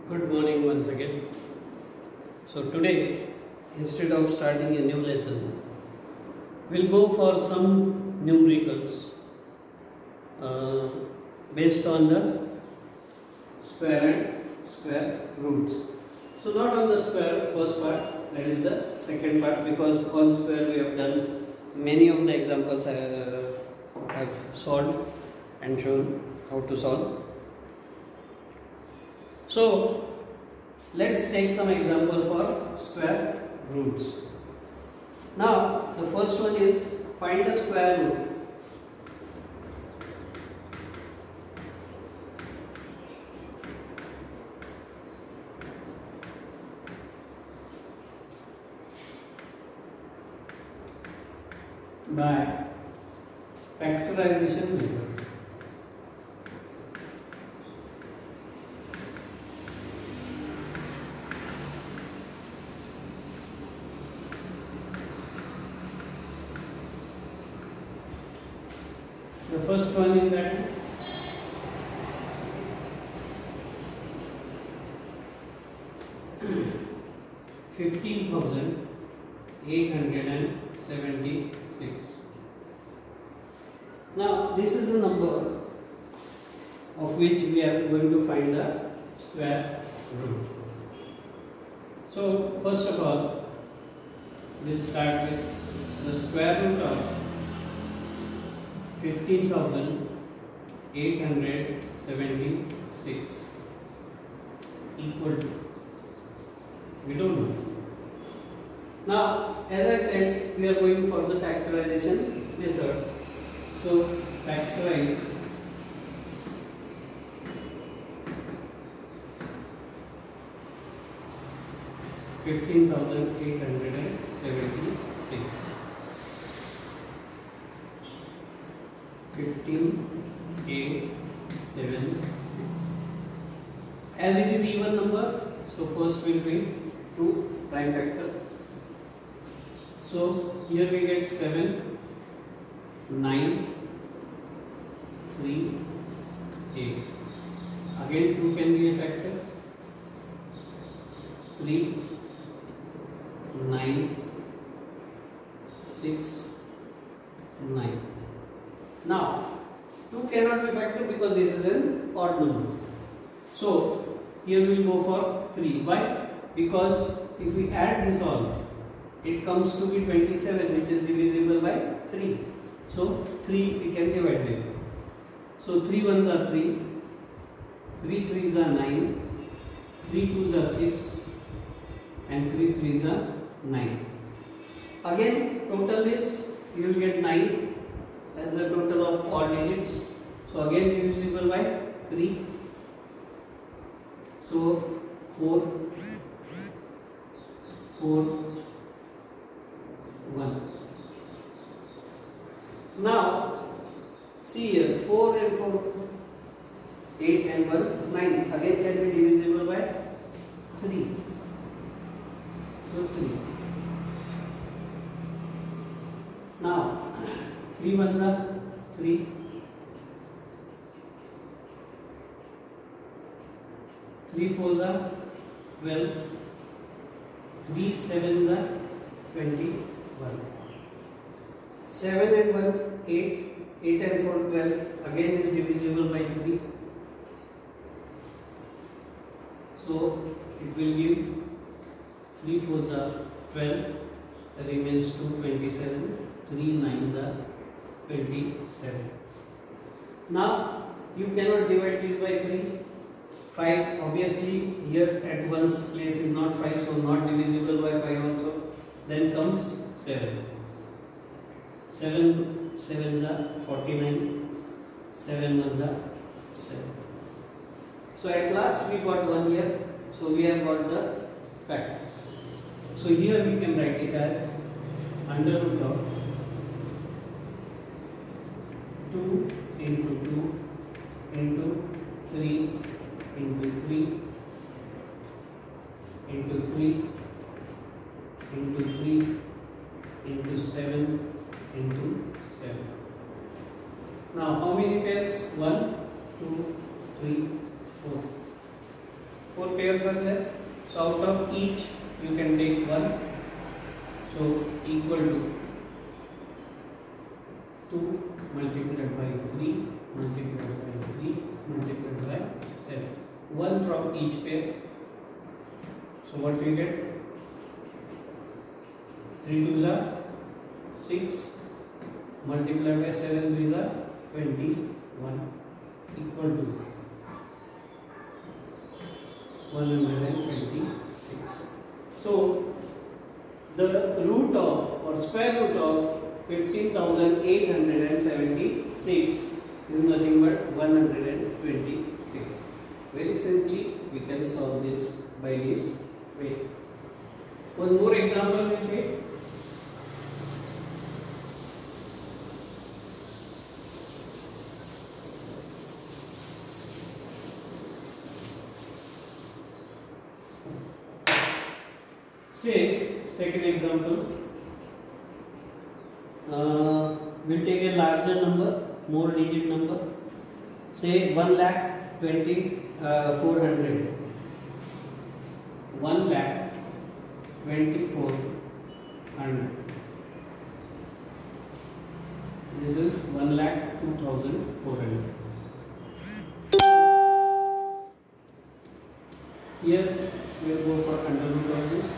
Good morning once again. So today, instead of starting a new lesson, we'll go for some numericals based on the square and square roots. So not on the square first part, that is the second part, because on square we have done many of the examples I have solved and shown how to solve. So let's take some example for square roots. Now the first one is find a square root. By factorization method. The first one is that is 15,876. Now this is a number of which we are going to find the square root. So first of all, we'll start with the square root of 15,876 equal to, we don't know. Now as I said, we are going for the factorization method. So factorize 15,876. 15,876. As it is even number, so first we will bring 2 prime factor. So here we get 7, 9, 3, 8. Again 2 can be a factor. 3, 9, 6, 9. Now 2 cannot be factored because this is an odd number. So here we will go for 3. Why? Because if we add this all, it comes to be 27, which is divisible by 3. So 3 we can divide by. So 3 ones are 3, 3 threes are 9, 3 twos are 6, and 3 threes are 9. Again total is, you will get 9 as the total of all digits. So again divisible by 3. So 4, 1. Now see here, 4 and 4, 8 and 1, 9. Again can be divisible by 3. So 3. Now 3 ones are 3, 3 fours are 12, 3 sevens are 21. 7 and 1, 8, 8 and 4, 12. Again is divisible by 3. So it will give 3 fours are 12, remains 2, 27. 3 nines are 27. Now you cannot divide this by 3. 5, obviously here at one's place is not 5, so not divisible by 5 also. Then comes 7. 7 sevens are 49. 7 ones are 7. So at last we got 1 here. So we have got the factors. So here we can write it as under root of 2 into 2 into 3 into 3 into 3 into 3 into 7 into 7. Now how many pairs? 1, 2, 3, 4. 4 pairs are there. So out of each you can take one. So equal to 2 multiplied by 3 multiplied by 3 multiplied by 7. 1 from each pair. So what we get? 3 2s are 6 multiplied by 7 3s are 21 equal to 126. So the root of or square root of 15,876 is nothing but 126. Very simply we can solve this by this way. One more example we take. Say second example, we'll take a larger number, more digit number. Say 1,20,400. 1,24,100. This is 1,02,400. Here we will go for under root of this.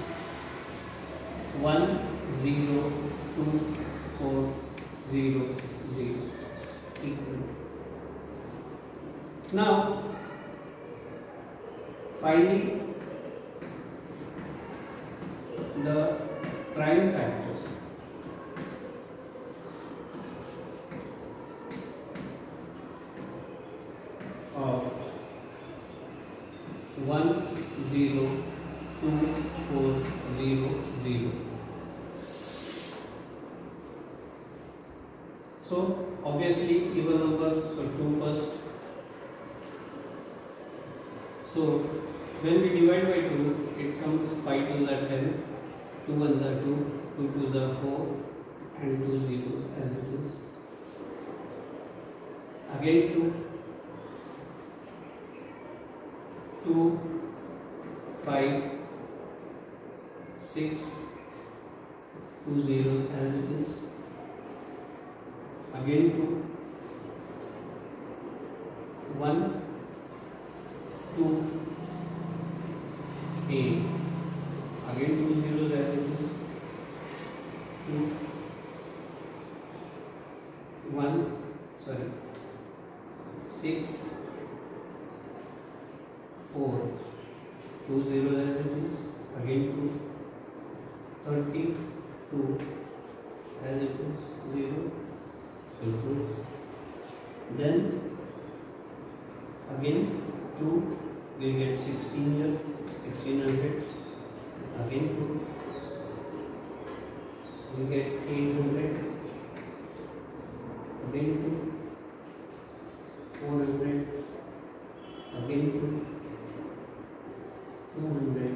1,02,400 equal. Now finding the prime factors. Of 1,02,400. So obviously even number, so 2 first. So when we divide by 2, it comes 5 2s are 10, 2 1s are 2, 2 2s are 4, and 2 zeros as it is. Again 2, 5, 6, 2 zeros as it is. Again 2, 1, 2, 8. Again 2 zeros as it is. 2, 1, 6, 4. 2 zeros as it is. Again 2, 32 as it is. 0. So 2. Then again 2, we get 16 here, 1600. Again 2, we get 800. Again 2, 400. Again 2, 200.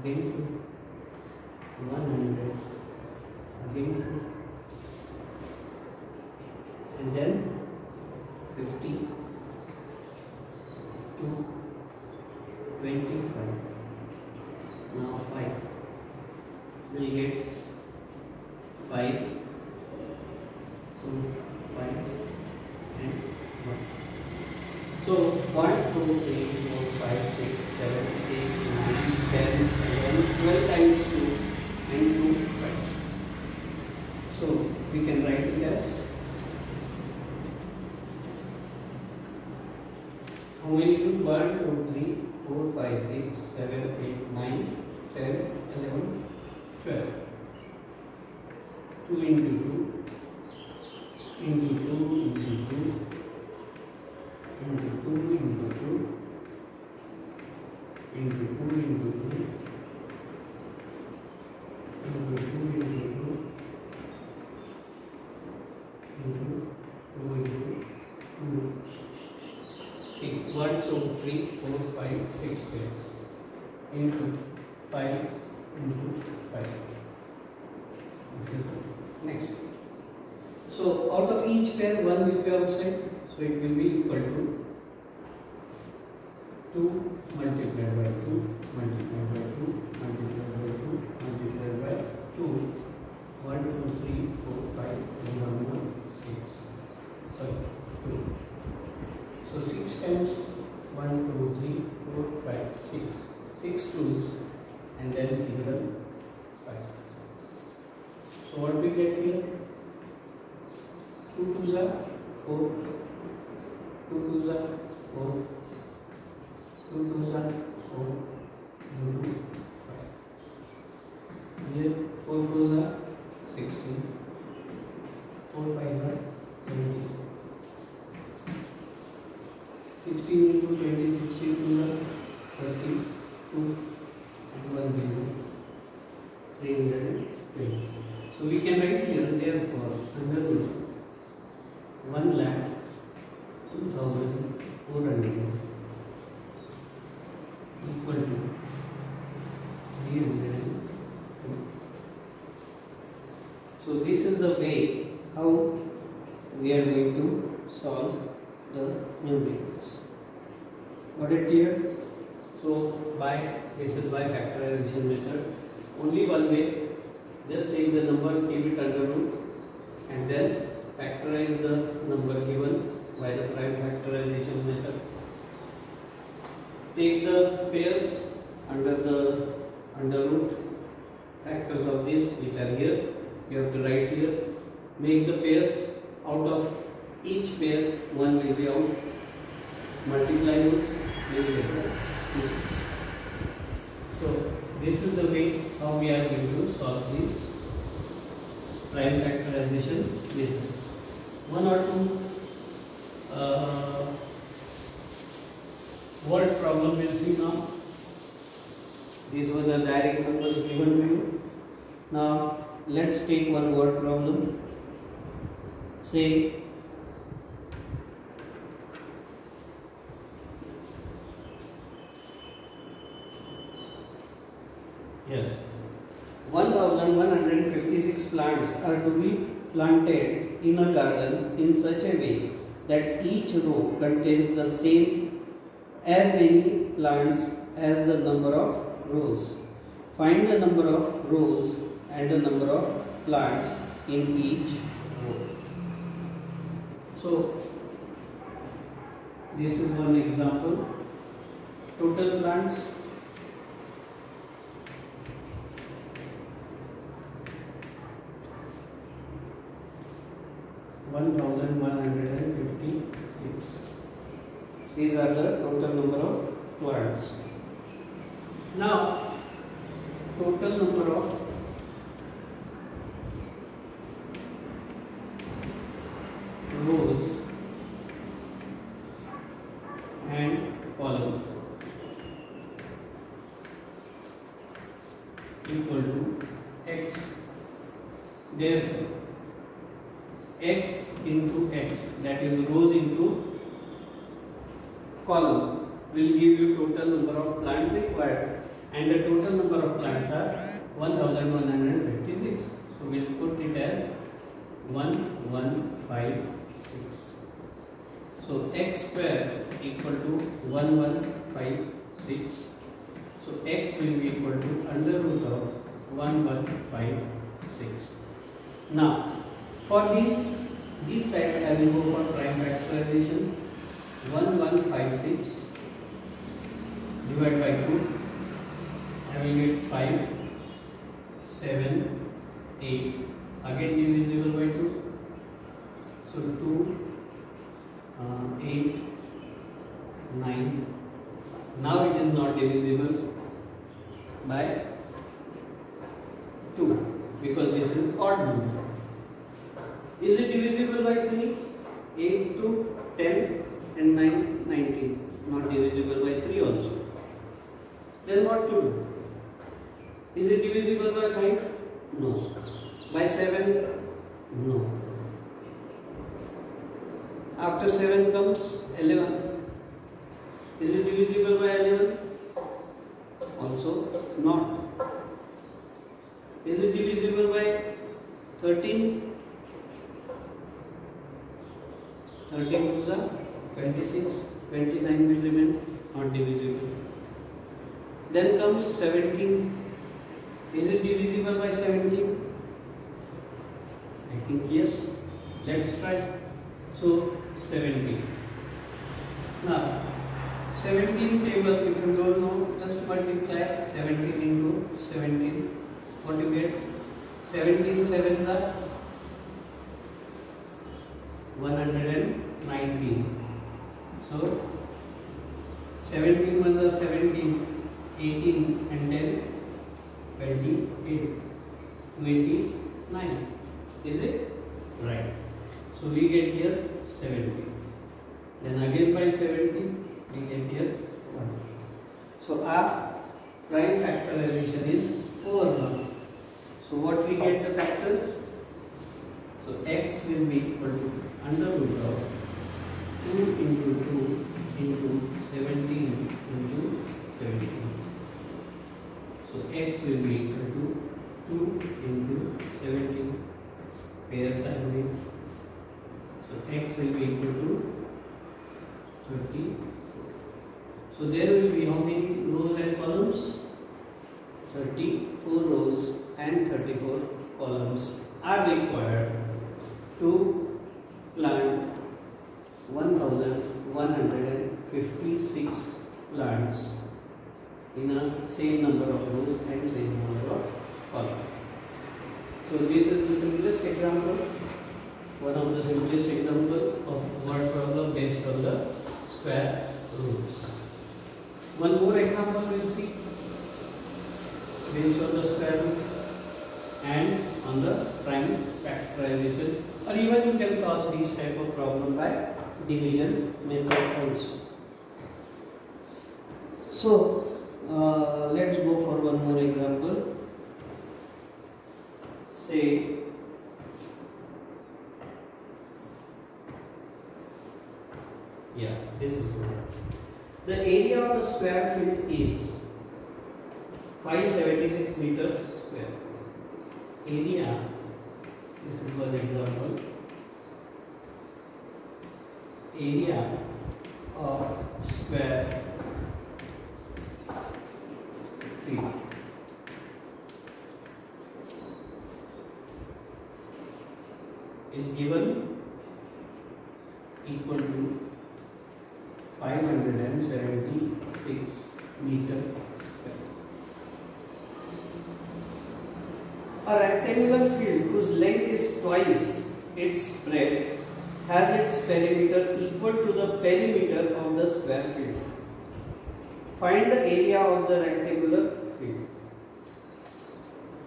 Again 2, 100. Again 2. And then 50 to 25. Now 5. We'll get 5. So 5 and 1. So 1, 2, 3, 4, 5, 6, 7, 8, 9, 10, 11, 12 times 2 and 2 5. So we can write it as how many to 1, 2, 3, 4, 5, 6, 7, 8, 9, 10, 11, 12. 2 into 2 into 2 into 2 into 2 into 2 into 2 into 2 into 2 into 1, 2, 3, 4, 5, 6 pairs into 5 into 5. Next. So out of each pair, 1 will be outside. So it will be equal to 2 multiplied by 2 multiplied by 2 multiplied by 2 multiplied by 2 1 2 3 4 5 1 1 6 sorry 2. So 6 times 1 2 3 4 5 6 6 twos and then single 5. So what we get here? 2 twos are 4, 2 twos are 4, 2 twos are 4, 2 2 5. Here 4 fours are 16, 4 fives are 20. 16 into 20, 16 twos are 30, 2 and 1 0, 320. So we can write here therefore under root 1,02,400 equal to 302. So this is the way how we are going to solve the numericals. Got it clear? So this is by factorization method. Only one way. Just take the number, keep it under root, and then factorize the number given by the prime factorization method. Take the pairs under the under root factors of this which are here. You have to write here. Make the pairs. Out of each pair, one will be out. Multiply those. So this is the way how we are going to solve this prime factorization method. One or two word problem we'll see now. These were the direct numbers given to you. Now let's take one word problem. Say yes, 1,156 plants are to be planted in a garden in such a way that each row contains the same as many plants as the number of rows. Find the number of rows and the number of plants in each row. So this is one example. Total plants 1,156. These are the total number of plants. Now, total number of rows and columns equal to x. Therefore, x into x, that is rows into column, will give you total number of plants required, and the total number of plants are 1,156. So we will put it as 1156. So x square equal to 1156. So x will be equal to under root of 1156. Now for this side I will go for prime factorization. 1156 divided by 2, I will get 5, 7, 8, again divisible by 2. So 2, 8, 9. Now it is not divisible by 2 because this is odd number. Is it divisible by 3? 8 to 10 and 9, 19. Not divisible by 3 also. Then what to do? Is it divisible by 5? No. By 7? No. After 7 comes 11. Is it divisible by 11? Also not. Is it divisible by 13? 13 twos are 26, 29 will remain. not divisible. Then comes 17. Is it divisible by 17? I think yes. Let's try. So 17. Now 17 table, if you don't know, just multiply 17 into 17. What you get? 17 7 are 119. So 17 1 are 17, 18 and then 28, 29. Is it? Right. So we get here 70. Then again by 70, we get here 1. So our prime factorization is over 1. So what we get the factors? So x will be equal to under root of 2 into 2 into 17 into 17. So x will be equal to 2 into 17. Pairs are made. So x will be equal to 34. So there will be how many rows and columns? 34 rows and 34 columns are required to plant 1156 plants in a same number of rows and same number of columns. So this is the simplest example, one of the simplest example of word problem based on the square roots. One more example we will see based on the square root and on the prime factorization, or even you can solve these type of problem by division method also. So let's go for one more example. Say this is good. The area of the square field is 576 meter square. Area, this is one example. Area of square field is given equal to 576 meter square. A rectangular field whose length is twice its breadth has its perimeter equal to the perimeter of the square field. Find the area of the rectangular field.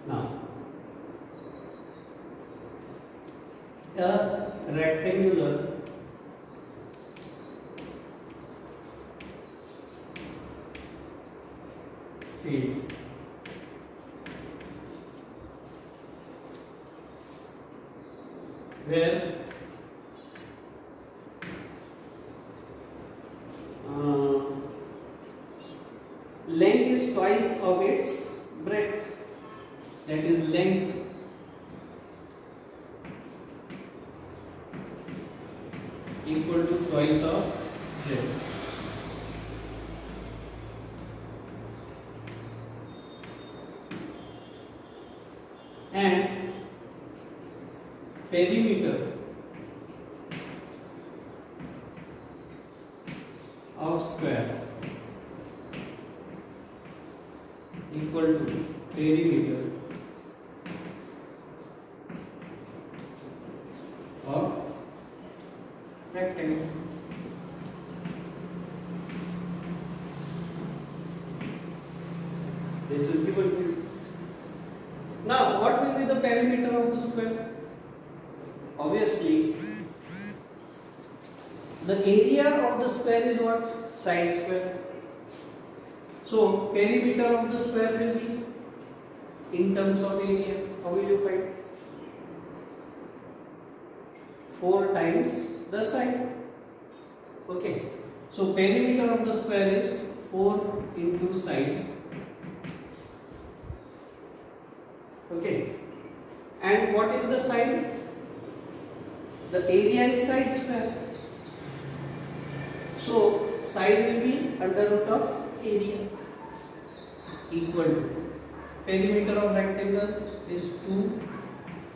Now, a rectangular field where length is twice of its breadth, that is length equal to twice of breadth. And perimeter of square equal to perimeter of rectangle. This is given. Now, what will be the perimeter of the square? Obviously, the area of the square is what? Side square. So, perimeter of the square will be in terms of area. How will you find? 4 times the side. Okay. So, perimeter of the square is 4 into side. Okay. And what is the side? The area is side square. So side will be under root of area equal to perimeter of rectangle is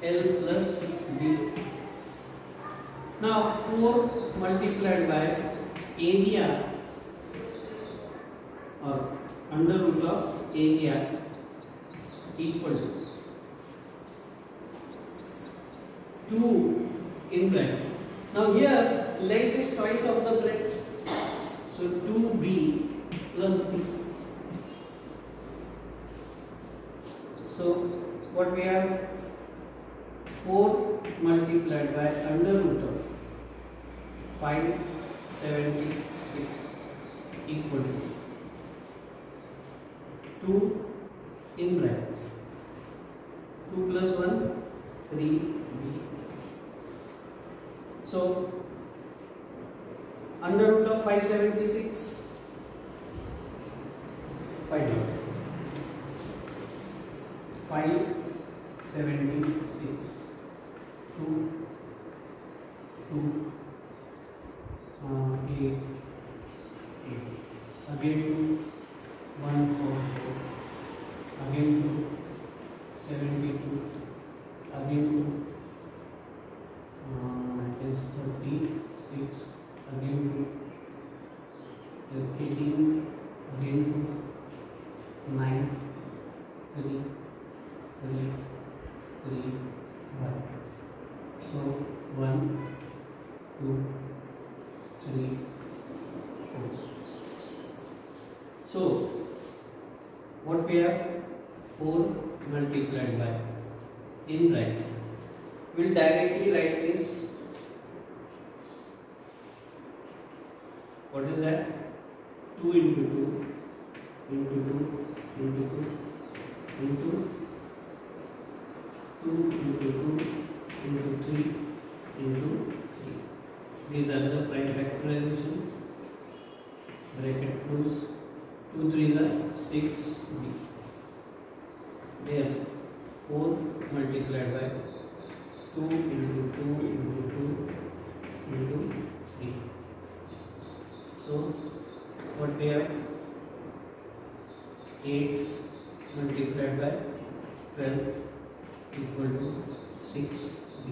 2l plus b. Now 4 multiplied by area or under root of area equal to 2 in bracket. Now here length is twice of the breadth. So 2b plus b. So what we have, 4 multiplied by under root of 576 equal to 2 in bracket. 2 plus 1 3b. So under root of 576 find out 576 2 8 again 2 144 again 2 72 again 2 is 36 again 2 is 18 again 2 9 3 3 3 1. So 1 2 3 4. So what we have, 4 multiplied by in bracket. We'll directly write this. What is that? 2 into 2 into 2 into 2 into 2 into 2 into 3 into 3. These are the prime factorization. Bracket close. 2 3 are 6b. There 4 multiplied by 2 into 2 into 2 into 3. So what we have, 8 multiplied by 12 equal to 6b.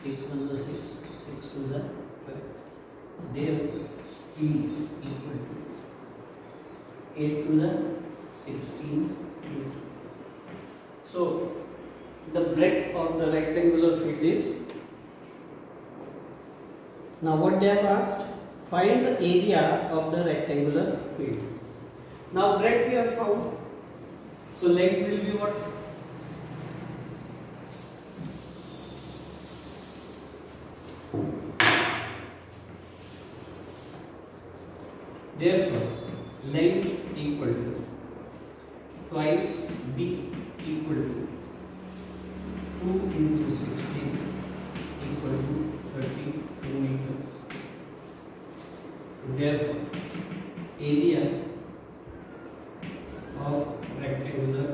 6 1 is 6, 6 2 is 12. Therefore b equal to 8 2 is 16. So the breadth of the rectangular field is, now what they have asked, find the area of the rectangular field. Now breadth we have found, so length will be what? Therefore length equal to twice b equal to 2 into 16 equal to 32 meters. Therefore area of rectangular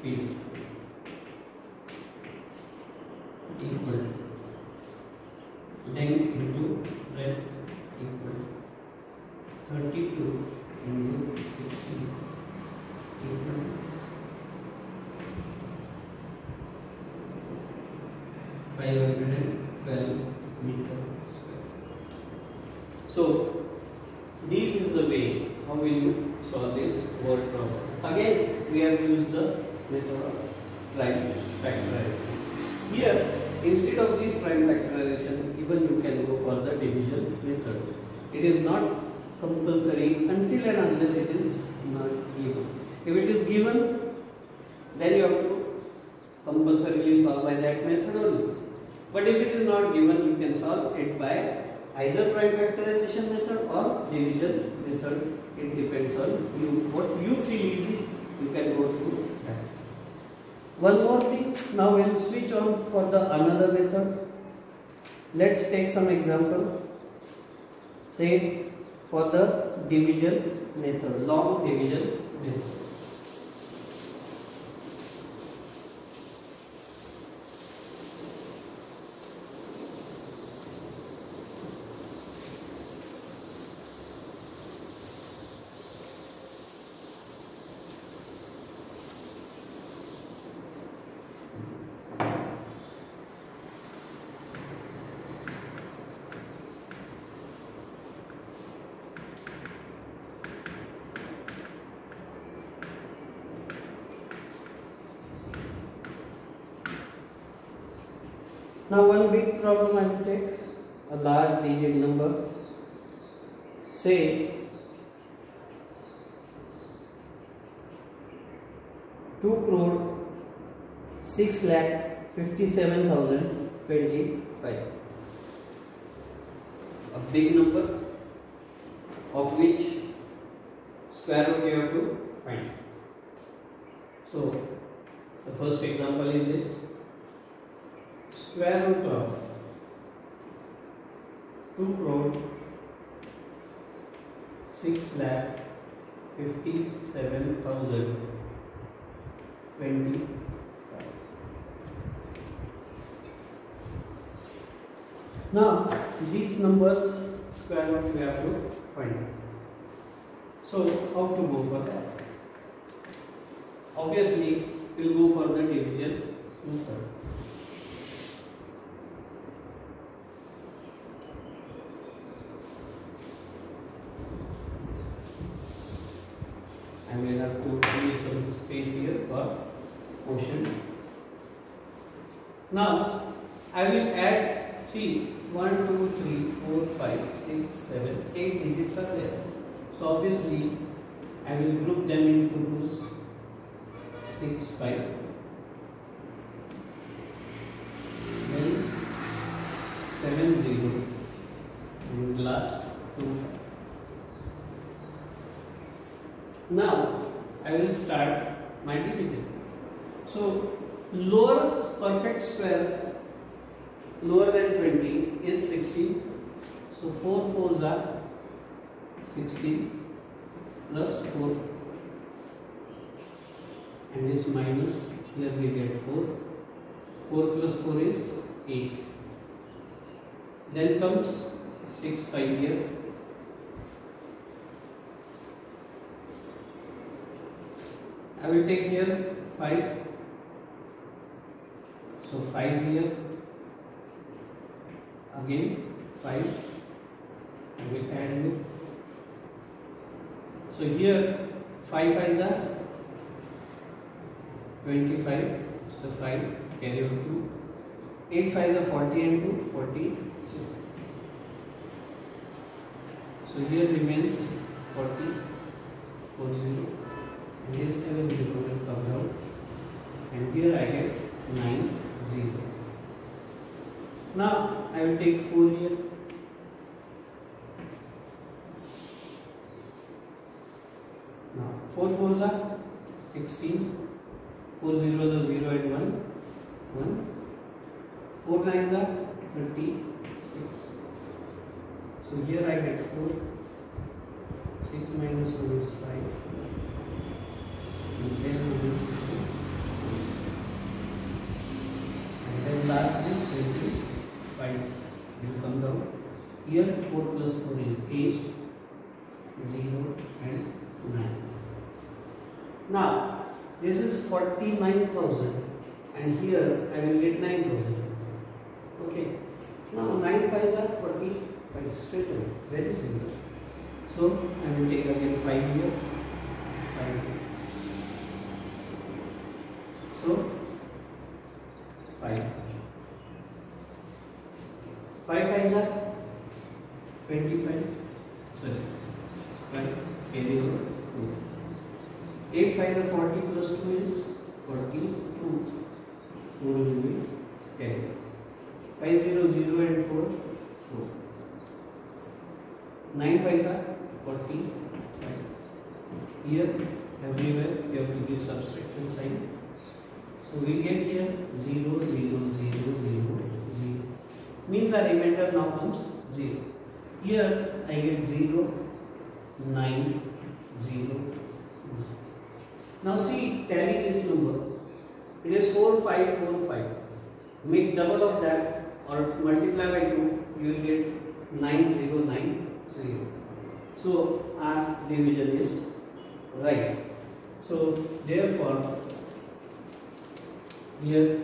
field equal to length into breadth equal to 32 into 16 equal to 512 meters square. So this is the way how will you solve this word problem. Again we have used the method of prime factorization. Here instead of this prime factorization, even you can go for the division method. It is not compulsory until and unless it is not given. If it is given, then you have to compulsorily solve by that method only. But if it is not given, you can solve it by either prime factorization method or division method. It depends on you. What you feel easy, you can go through that. One more thing, now we'll switch on for the another method. Let's take some example. Say for the division method, long division method. Now one big problem I will take, a large digit number, say 2,06,57,025. A big number of which square root you have to find. So the first example is this: square root of 2,06,57,025. Now these numbers square root we have to find. So how to go for that? Obviously we will go for the division method. I will have to create some space here for quotient. Now I will add, see, 1, 2, 3, 4, 5, 6, 7, 8 digits are there. So obviously I will group them into 6, 5, then 7, 0, and last 2, 5. Now I will start my division. So lower perfect square lower than 20 is 16. So 4 4s are 16 plus 4, and this minus, here we get 4. 4 plus 4 is 8. Then comes 6, 5 here. I will take here 5. So 5 here. Again 5. I will add here. So here 5 5s are 25. So 5 carry on 2. 8 5s are 40 and 2 40. So here remains 40 40. And this 7 0 will come down. And here I get 9 0. Now I will take 4 here. Now 4 4s are 16. 4 zeros are 0 and 1. 1. 4 9s are 36. So here I get 4. 6 minus 1 is 5. And then 1 is 6. And then last is 25. Will come down. Here 4 plus 4 is 8, 0 and 9. Now this is 49,000 and here I will get 9,000. Okay. Now 9 5s are 45 straight away. Very simple. So I will take again 5 here. 5 here. So 5. 5 5s are 25. Sorry. 5 carry over 2. 8 5 are 40 plus 2 is 42. 4 will be carried. 5 0 0 and 4 4. 9 5s are 45. Here everywhere you have to give subtraction sign. So we get here 0 0 0 0 0. Means our remainder now comes 0. Here I get 0 9 0. Now see, tally this number. It is 4 5 4 5. Make double of that or multiply by 2. You will get 9 0 9 0. So our division is right. So therefore here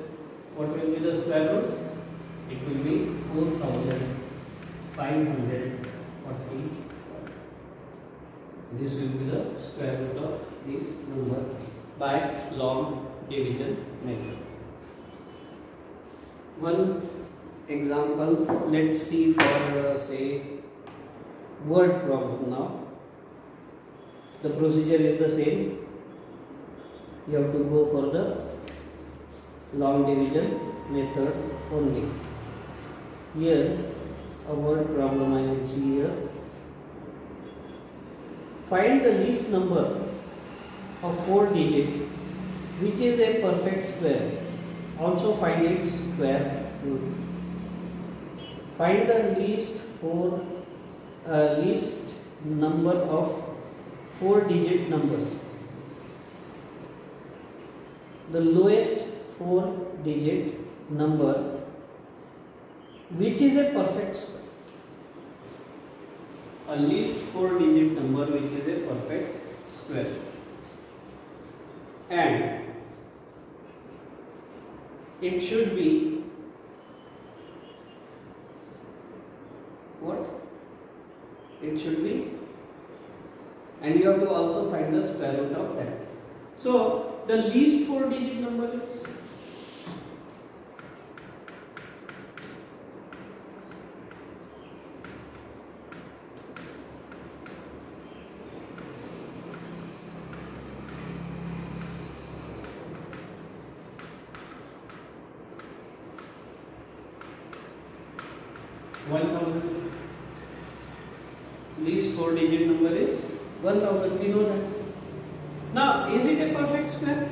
what will be the square root? It will be 4,540. This will be the square root of this number by long division method. One example. Let's see for say word problem now. The procedure is the same. You have to go for the long division method only. Here a word problem I will see here. Find the least number of 4 digits which is a perfect square. Also find its square root. Find the least number of 4 digit numbers. The lowest 4 digit number which is a perfect square. A least 4 digit number which is a perfect square. And it should be what? It should be, and you have to also find the square root of that. So the least 4 digit number is 1000. Least 4 digit number is 1000. We know that. Now, is it a perfect square?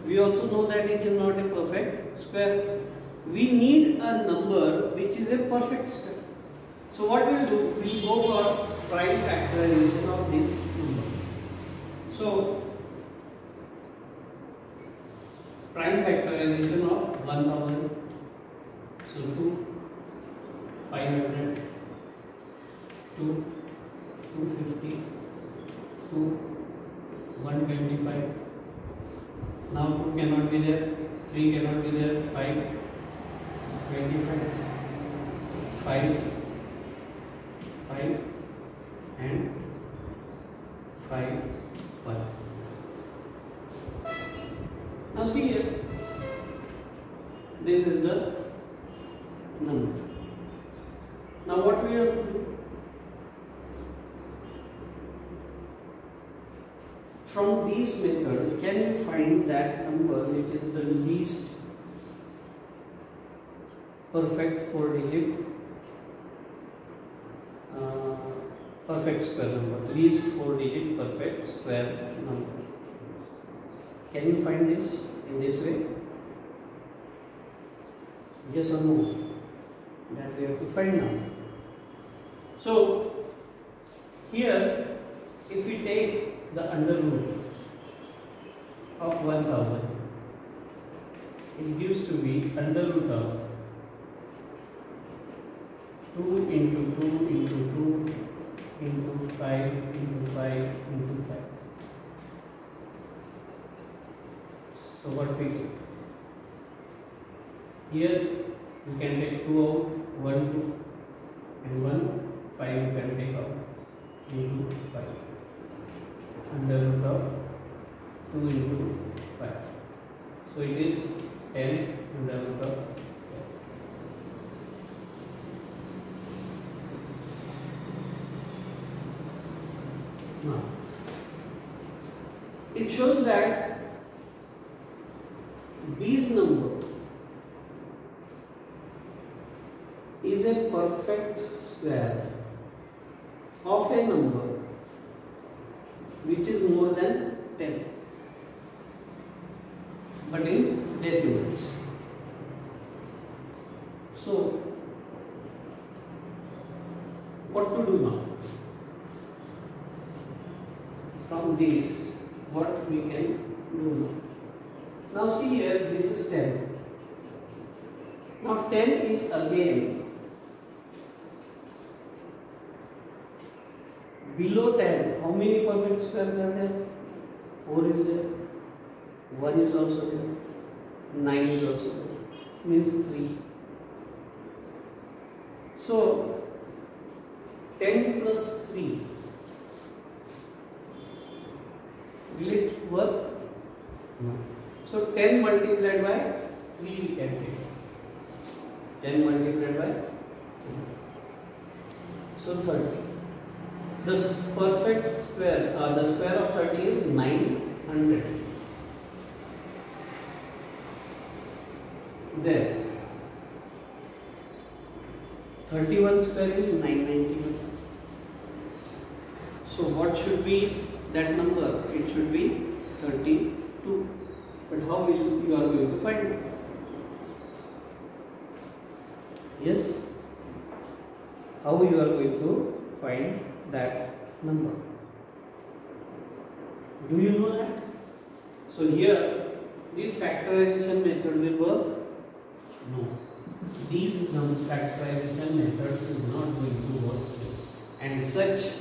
We also know that it is not a perfect square. We need a number which is a perfect square. So what we'll do, we'll go for prime factorization of this number. So prime factorization of 1000. So 2, 500, 2, 250, 2, 125. Now 2 cannot be there, 3 cannot be there, 5, 25, 5, 5 and 5, 1. Now see here, this is the number. Now what we have to do? From this method, can you find that number which is the least perfect 4 digit perfect square number, least 4 digit perfect square number? Can you find this in this way? Yes or no? That we have to find now. So here, if we take the under root of 1000, it gives to be under root of 2 into 2 into 2 into 5 into 5 into 5. So what we do? Here you can take 2 out, 1, 2 and 1, 5 you can take out into 5. Under root of 2 into 5. So it is 10 under root of 12. Now, it shows that this number is a perfect square of a number which is more than 10, but in decimals. So what to do now? From this, what we can do now? Now see here, this is 10. Now 10 is again below 10. How many perfect squares are there? 4 is there, 1 is also there, 9 is also there, means 3. So 10 plus 3, will it work? No. So 10 multiplied by 3 we can take. 10 multiplied by 3. So 30. The perfect square, the square of 30 is 900. Then 31 square is 991. So what should be that number? It should be 32. But how will you are going to find it? Yes? How you are going to find that number? Do you know that? So here this factorization method will work? No. These factorization methods is not going to work. And such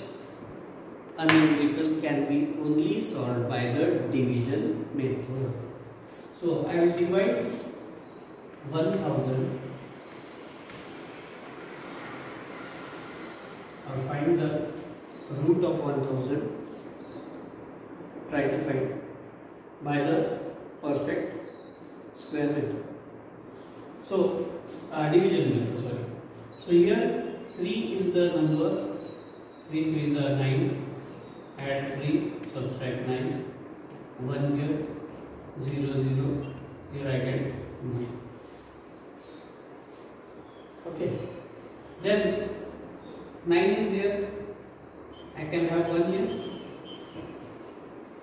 a numerical can be only solved by the division method. So I will divide 1000 or find the root of 1000. Try to find by the perfect square method. So division method, sorry. So here 3 is the number, 3 3s are 9, add 3, subtract 9, 1 here, 0 0, here I get 9. Okay, then 9 is here, I can have 1 here,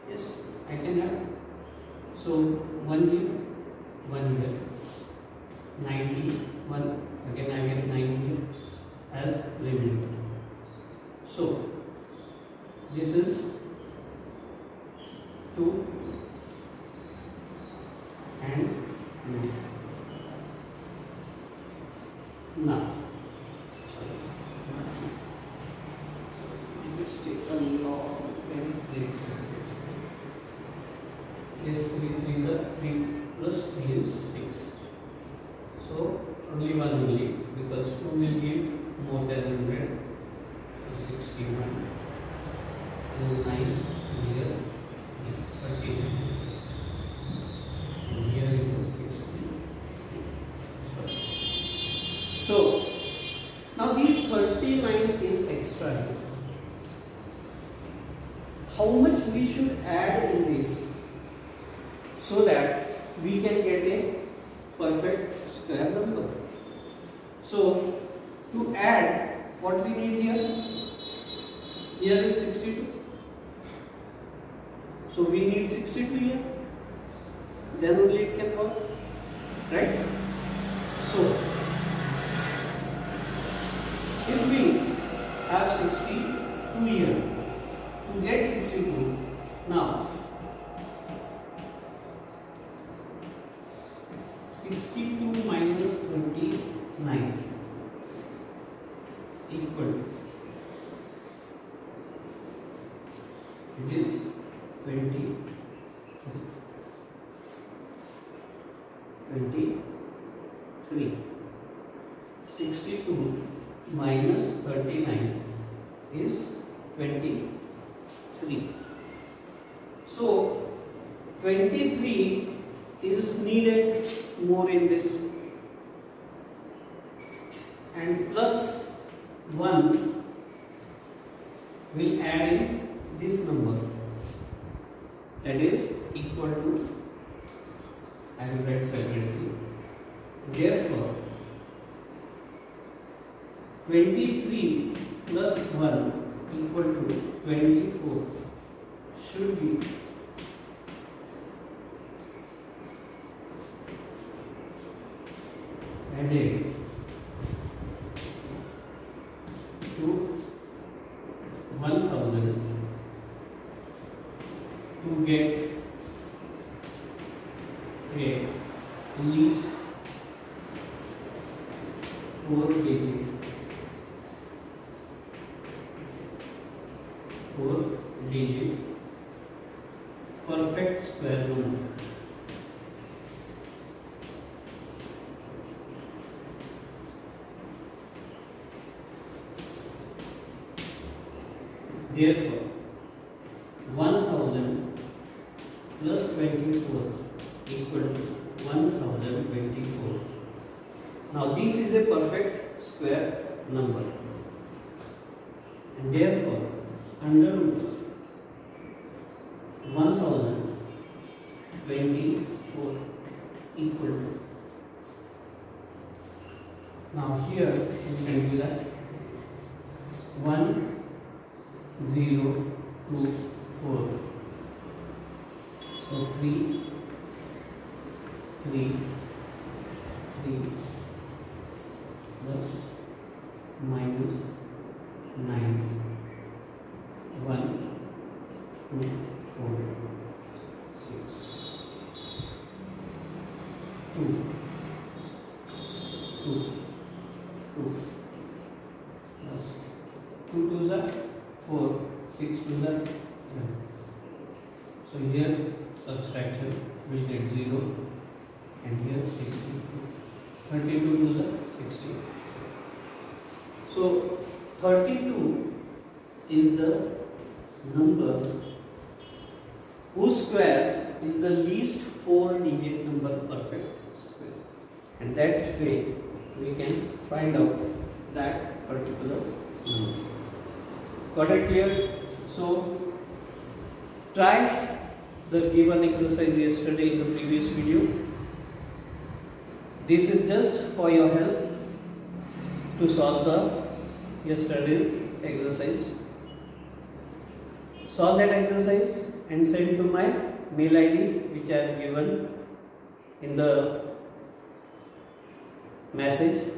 yes, I can have, so 1 here, 1 here, 90, 1, again I get 9 here as remainder. So this is 2 and 9. Now let's take a long pen. This 3 3 is 3 plus 3 is 6. So only one will leave because 2 will give more than 100. So 61 and 9 here 39 and here it is 60. So now this 39 is extra. How much we should add in this so that we can get a perfect square number? So to add, what we need here? Here is 62. So we need 62 here. Then only it can work, right? So if we have 62 here, to get 62, now 62 minus 29 equal, it is 23. 62 minus 39 is 23. So 23 is needed more in this, and plus 1 will add in this number, that is equal to, I will write separately. Therefore 23 plus 1 equal to 24 should be added to 1000 to get at least 4-digit perfect square number. Therefore 1000 plus 24 equal to 1024. Now this is is a perfect square number, and therefore under root 1024 equal to, now here you can do that 1024. So 3 plus minus 9 1 2 4 6 2 plus 2 2s are 4, 6 2s are 12. So here subtraction will get 0, and here 62. 32 to the 60. So 32 is the number whose square is the least 4-digit number perfect square, and that way we can find out that particular number. Got it clear? So try the given exercise yesterday in the previous video. This is just for your help to solve the yesterday's exercise. Solve that exercise and send to my mail ID which I have given in the message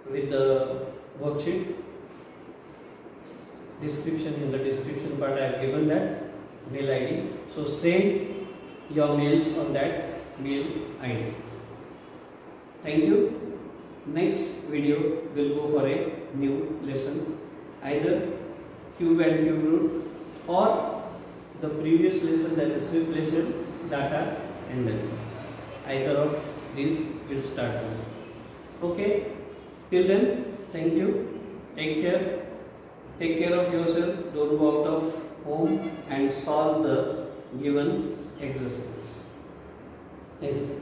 with the worksheet. In the description part I have given that mail ID. So send your mails on that mail ID. Thank you. Next video will go for a new lesson, either cube and cube root, or the previous lesson, that is fifth lesson, data and then. Either of these will start. Okay. Till then, thank you. Take care. Take care of yourself. Don't go out of home and solve the given exercise. Thank you.